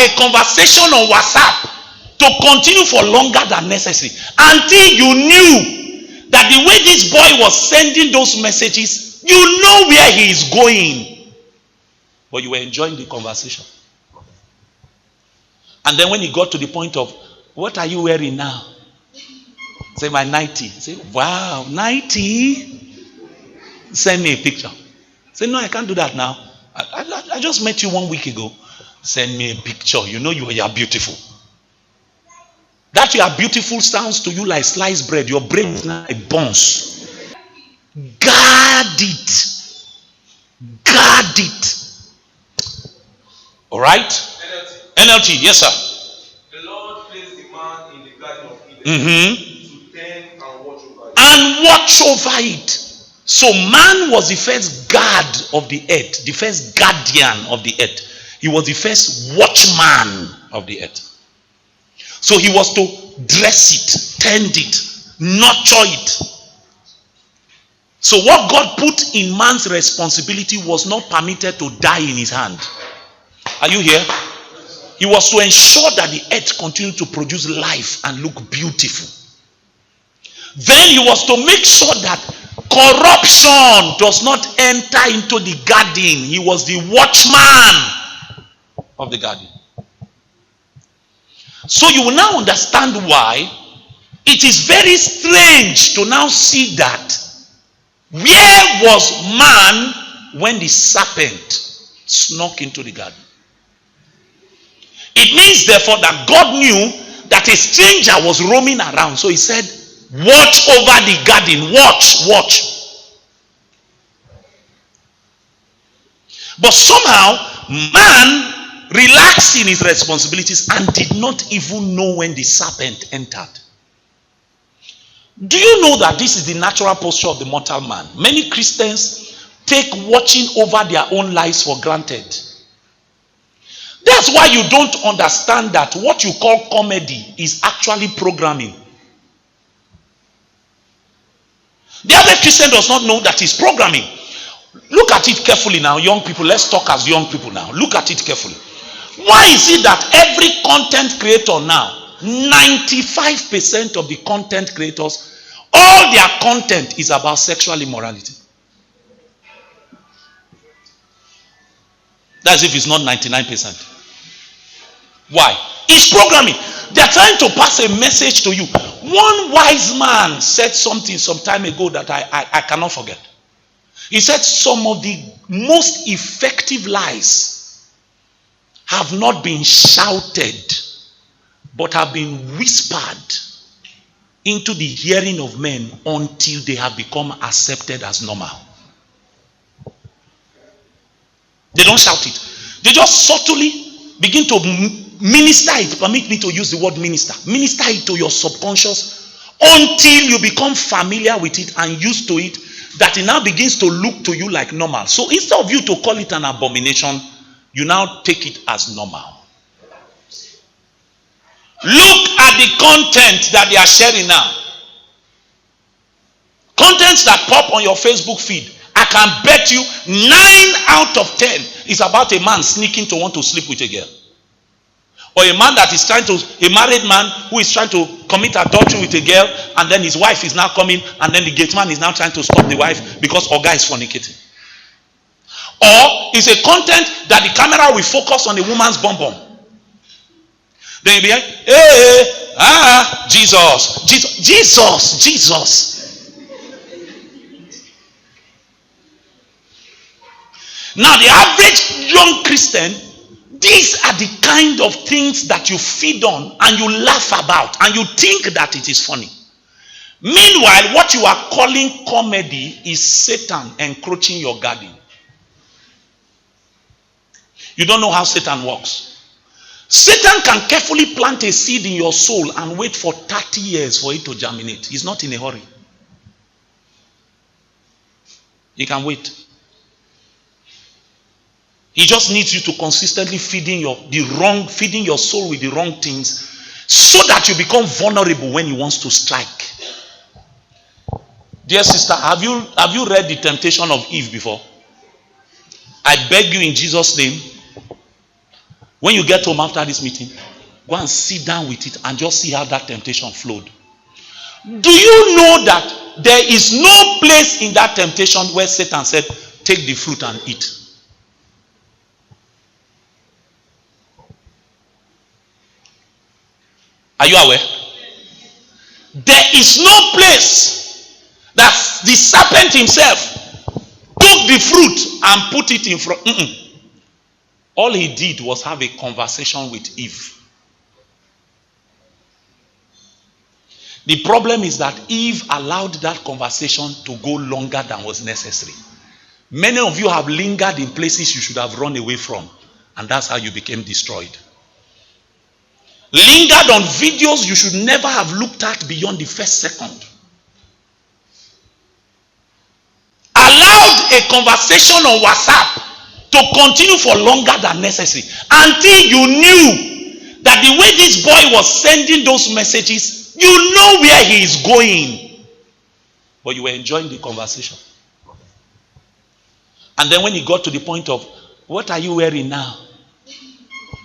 a conversation on WhatsApp to continue for longer than necessary until you knew that the way this boy was sending those messages, you know where he is going. But you were enjoying the conversation. And then when he got to the point of, what are you wearing now? Say, my 90. Say, wow, 90? Send me a picture. Say, no, I can't do that now. I just met you 1 week ago. Send me a picture. You know you are beautiful. That you are beautiful sounds to you like sliced bread. Your brain is now a bones. Guard it. Guard it. All right? NLT, yes, sir. The Lord placed the man in the garden of Eden to tend and watch over it. And watch over it. So man was the first guard of the earth, the first guardian of the earth. He was the first watchman of the earth. So he was to dress it, tend it, nurture it. So what God put in man's responsibility was not permitted to die in his hand. Are you here? He was to ensure that the earth continued to produce life and look beautiful. Then he was to make sure that corruption does not enter into the garden. He was the watchman of the garden. So you will now understand why it is very strange to now see that where was man when the serpent snuck into the garden? It means therefore that God knew that a stranger was roaming around. So he said, watch over the garden. Watch. But somehow man relaxed in his responsibilities and did not even know when the serpent entered. Do you know that this is the natural posture of the mortal man? Many Christians take watching over their own lives for granted. That's why you don't understand that what you call comedy is actually programming. The average Christian does not know that it's programming. Look at it carefully now, young people. Let's talk as young people now. Look at it carefully. Why is it that every content creator now, 95% of the content creators, all their content is about sexual immorality? That's if it's not 99%. Why? It's programming. They're trying to pass a message to you. One wise man said something some time ago that I cannot forget. He said some of the most effective lies have not been shouted, but have been whispered into the hearing of men until they have become accepted as normal. They don't shout it. They just subtly begin to minister it. Permit me to use the word minister. Minister it to your subconscious until you become familiar with it and used to it, that it now begins to look to you like normal. So instead of you to call it an abomination, you now take it as normal. Look at the content that they are sharing now. Contents that pop on your Facebook feed. I can bet you 9 out of 10 is about a man sneaking to want to sleep with a girl. Or a man that is a married man who is trying to commit adultery with a girl, and then his wife is now coming, and then the gate man is now trying to stop the wife because Oga is fornicating. Or it's a content that the camera will focus on the woman's bum bum. Then you'll be like, hey, Jesus. Now the average young Christian, these are the kind of things that you feed on and you laugh about and you think that it is funny. Meanwhile, what you are calling comedy is Satan encroaching your garden. You don't know how Satan works. Satan can carefully plant a seed in your soul and wait for 30 years for it to germinate. He's not in a hurry. He can wait. He just needs you to consistently feeding your soul with the wrong things, so that you become vulnerable when he wants to strike. Dear sister, have you read The Temptation of Eve before? I beg you in Jesus' name, When you get home after this meeting, go and sit down with it and just see how that temptation flowed. Do you know that there is no place in that temptation where Satan said, take the fruit and eat? Are you aware? There is no place that the serpent himself took the fruit and put it in front. All he did was have a conversation with Eve. The problem is that Eve allowed that conversation to go longer than was necessary. Many of you have lingered in places you should have run away from, and that's how you became destroyed. Lingered on videos you should never have looked at beyond the first second. Allowed a conversation on WhatsApp to continue for longer than necessary until you knew that the way this boy was sending those messages, you know where he is going. But you were enjoying the conversation. And then when he got to the point of, what are you wearing now?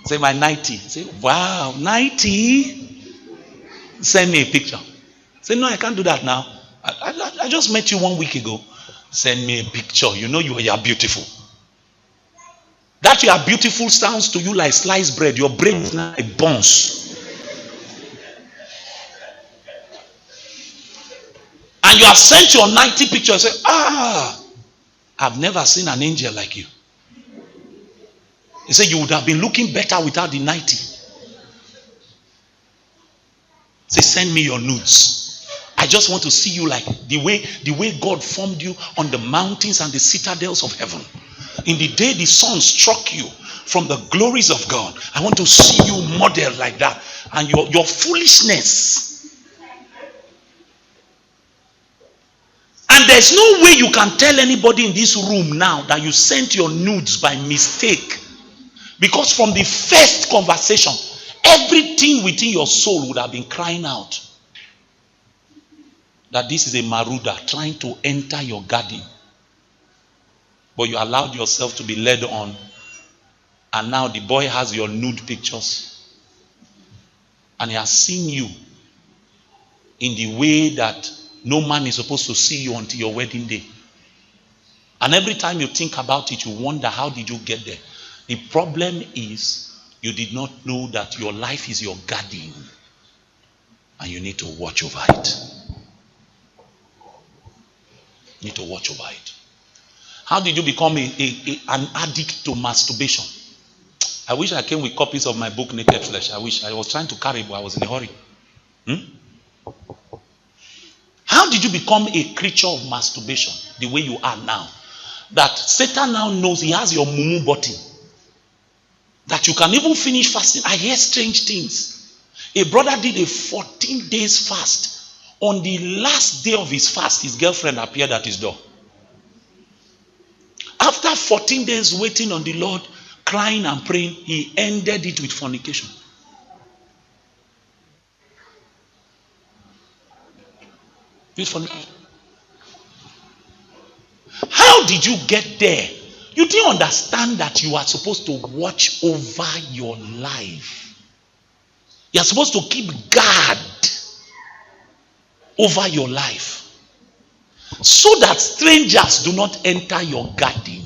Say, my 90. Say, wow, 90? Send me a picture. Say, no, I can't do that now. I just met you 1 week ago. Send me a picture. You know you are beautiful. That you are beautiful sounds to you like sliced bread. Your brain is now like bones. And you have sent your 90 picture and say, I've never seen an angel like you. He said you would have been looking better without the 90. Say, send me your nudes. I just want to see you like the way God formed you on the mountains and the citadels of heaven. In the day the sun struck you from the glories of God, I want to see you modeled like that. And your foolishness. And there's no way you can tell anybody in this room now that you sent your nudes by mistake. Because from the first conversation, everything within your soul would have been crying out that this is a marauder trying to enter your garden. But you allowed yourself to be led on. And now the boy has your nude pictures. And he has seen you in the way that no man is supposed to see you until your wedding day. And every time you think about it, you wonder, how did you get there? The problem is you did not know that your life is your garden. And you need to watch over it. You need to watch over it. How did you become an addict to masturbation? I wish I came with copies of my book, Naked Flesh. I wish. I was trying to carry it, but I was in a hurry. How did you become a creature of masturbation the way you are now? That Satan now knows he has your mumu button. That you can even finish fasting. I hear strange things. A brother did a 14 days fast. On the last day of his fast, his girlfriend appeared at his door. After 14 days waiting on the Lord, crying and praying, he ended it with fornication. With fornication. How did you get there? You didn't understand that you are supposed to watch over your life. You are supposed to keep guard over your life, so that strangers do not enter your garden.